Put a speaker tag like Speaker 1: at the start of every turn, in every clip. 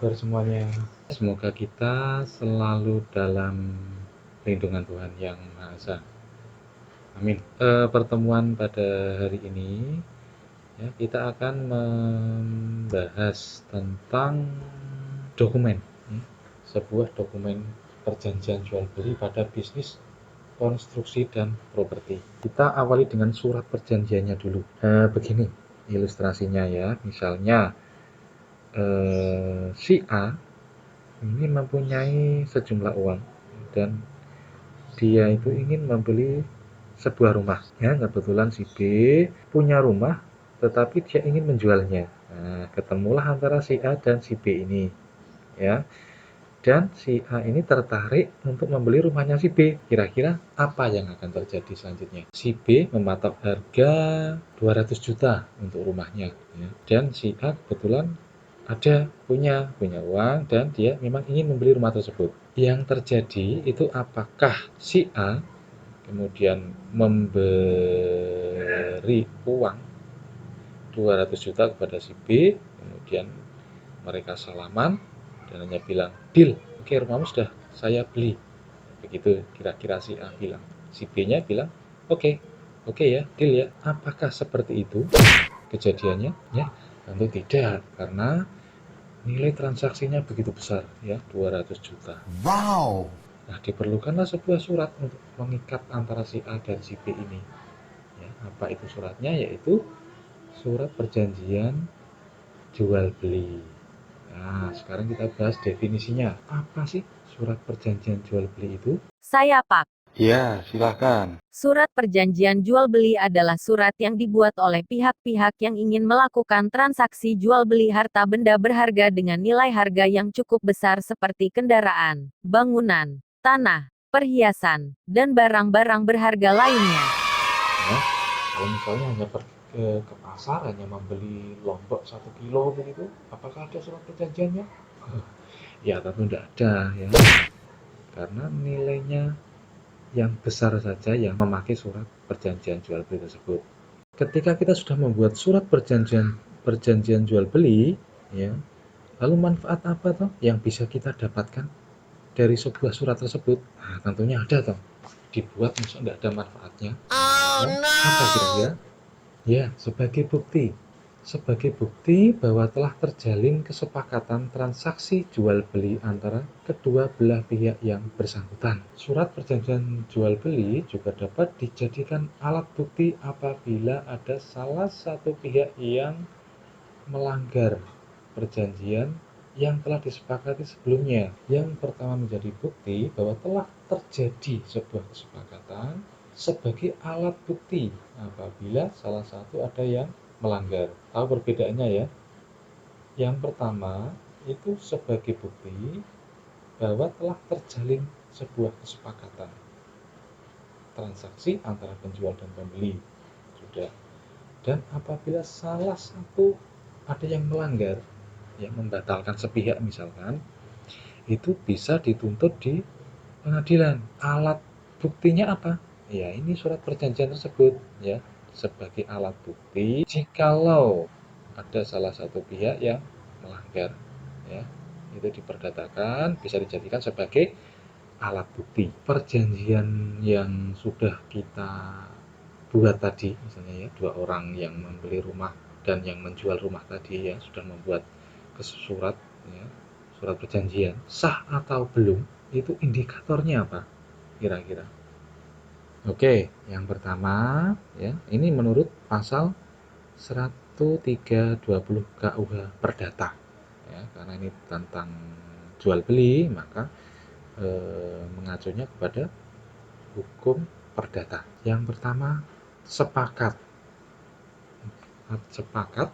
Speaker 1: kabar semuanya? Semoga kita selalu dalam lindungan Tuhan Yang Maha Esa. Amin. Pertemuan pada hari ini ya, kita akan membahas tentang dokumen, sebuah dokumen perjanjian jual beli pada bisnis konstruksi dan properti. Kita awali dengan surat perjanjiannya dulu. Begini ilustrasinya ya, misalnya si A ini mempunyai sejumlah uang dan dia itu ingin membeli sebuah rumah ya, kebetulan si B punya rumah tetapi dia ingin menjualnya. Nah, ketemulah antara si A dan si B ini ya, dan si A ini tertarik untuk membeli rumahnya si B. Kira-kira apa yang akan terjadi selanjutnya? Si B mematok harga 200 juta untuk rumahnya ya, dan si A kebetulan punya uang dan dia memang ingin membeli rumah tersebut. Yang terjadi itu apakah si A kemudian memberi uang 200 juta kepada si B, kemudian mereka salaman dan hanya bilang, deal, oke, rumahmu sudah saya beli. Begitu kira-kira si A bilang. Si B-nya bilang, oke ya, deal ya. Apakah seperti itu kejadiannya? Ya, tentu tidak, karena nilai transaksinya begitu besar ya, 200 juta.
Speaker 2: Wow.
Speaker 1: Nah, diperlukanlah sebuah surat untuk mengikat antara si A dan si B ini. Ya, apa itu suratnya? Yaitu surat perjanjian jual beli. Nah, sekarang kita bahas definisinya. Apa sih surat perjanjian jual beli itu?
Speaker 3: Saya Pak.
Speaker 1: Ya, silakan.
Speaker 3: Surat perjanjian jual beli adalah surat yang dibuat oleh pihak-pihak yang ingin melakukan transaksi jual beli harta benda berharga dengan nilai harga yang cukup besar seperti kendaraan, bangunan, tanah, perhiasan, dan barang-barang berharga lainnya.
Speaker 1: Ya, kalau misalnya hanya pergi ke pasar hanya membeli lombok 1 kilo begitu, apakah ada surat perjanjiannya? Ya, tentu tidak ada ya, karena nilainya yang besar saja yang memakai surat perjanjian jual beli tersebut. Ketika kita sudah membuat surat perjanjian jual beli ya, lalu manfaat apa toh yang bisa kita dapatkan dari sebuah surat tersebut? Nah, tentunya ada toh. Dibuat masa nggak ada manfaatnya? Apa kira-kira? Ya, sebagai bukti bahwa telah terjalin kesepakatan transaksi jual beli antara kedua belah pihak yang bersangkutan. Surat perjanjian jual beli juga dapat dijadikan alat bukti apabila ada salah satu pihak yang melanggar perjanjian yang telah disepakati sebelumnya. Yang pertama menjadi bukti bahwa telah terjadi sebuah kesepakatan sebagai alat bukti apabila salah satu ada yang melanggar. Tahu perbedaannya ya? Yang pertama itu sebagai bukti bahwa telah terjalin sebuah kesepakatan transaksi antara penjual dan pembeli sudah. Dan apabila salah satu ada yang melanggar, yang membatalkan sepihak misalkan, itu bisa dituntut di pengadilan. Alat buktinya apa? Ya, ini surat perjanjian tersebut ya, sebagai alat bukti jikalau ada salah satu pihak yang melanggar ya, itu diperdatakan, bisa dijadikan sebagai alat bukti. Perjanjian yang sudah kita buat tadi misalnya ya, dua orang yang membeli rumah dan yang menjual rumah tadi ya, sudah membuat surat ya, surat perjanjian sah atau belum, itu indikatornya apa kira-kira? Oke, yang pertama ya, ini menurut pasal 1320 KUH Perdata ya, karena ini tentang jual beli maka mengacunya kepada hukum perdata. Yang pertama, sepakat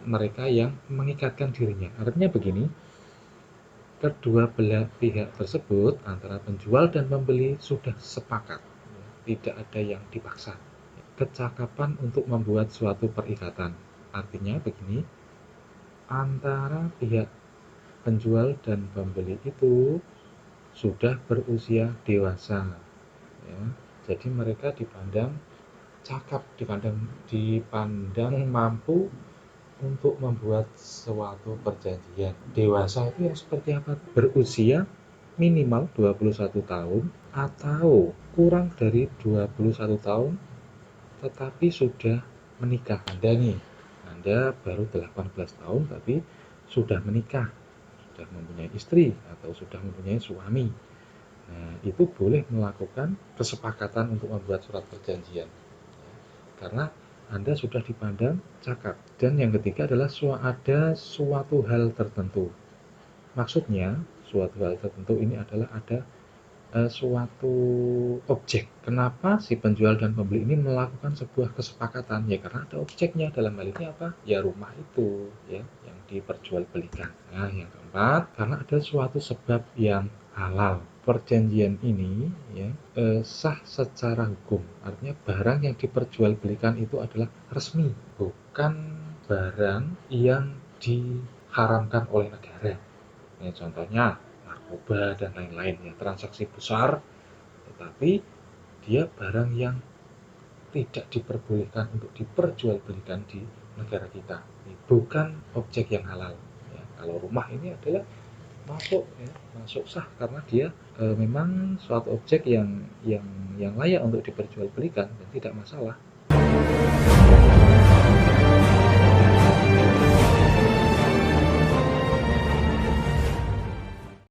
Speaker 1: mereka yang mengikatkan dirinya. Artinya begini, kedua belah pihak tersebut antara penjual dan pembeli sudah sepakat, tidak ada yang dipaksa. Kecakapan untuk membuat suatu perikatan, artinya begini, antara pihak penjual dan pembeli itu sudah berusia dewasa ya, jadi mereka dipandang cakap, dipandang mampu untuk membuat suatu perjanjian. Dewasa itu yang seperti apa? Berusia minimal 21 tahun atau kurang dari 21 tahun tetapi sudah menikah. Anda baru 18 tahun tapi sudah menikah, sudah mempunyai istri atau sudah mempunyai suami. Nah, itu boleh melakukan kesepakatan untuk membuat surat perjanjian. Karena Anda sudah dipandang cakap. Dan yang ketiga adalah ada suatu hal tertentu. Maksudnya, suatu hal tertentu ini adalah ada suatu objek. Kenapa si penjual dan pembeli ini melakukan sebuah kesepakatan? Ya karena ada objeknya. Dalam hal ini apa? Ya rumah itu, ya, yang diperjualbelikan. Nah, yang keempat, karena ada suatu sebab yang halal. Perjanjian ini ya sah secara hukum. Artinya barang yang diperjualbelikan itu adalah resmi, bukan barang yang diharamkan oleh negara. Ini contohnya narkoba dan lain-lain ya, transaksi besar tetapi dia barang yang tidak diperbolehkan untuk diperjualbelikan di negara kita, bukan objek yang halal ya. Kalau rumah ini adalah masuk ya, masuk sah karena dia memang suatu objek yang layak untuk diperjualbelikan dan tidak masalah.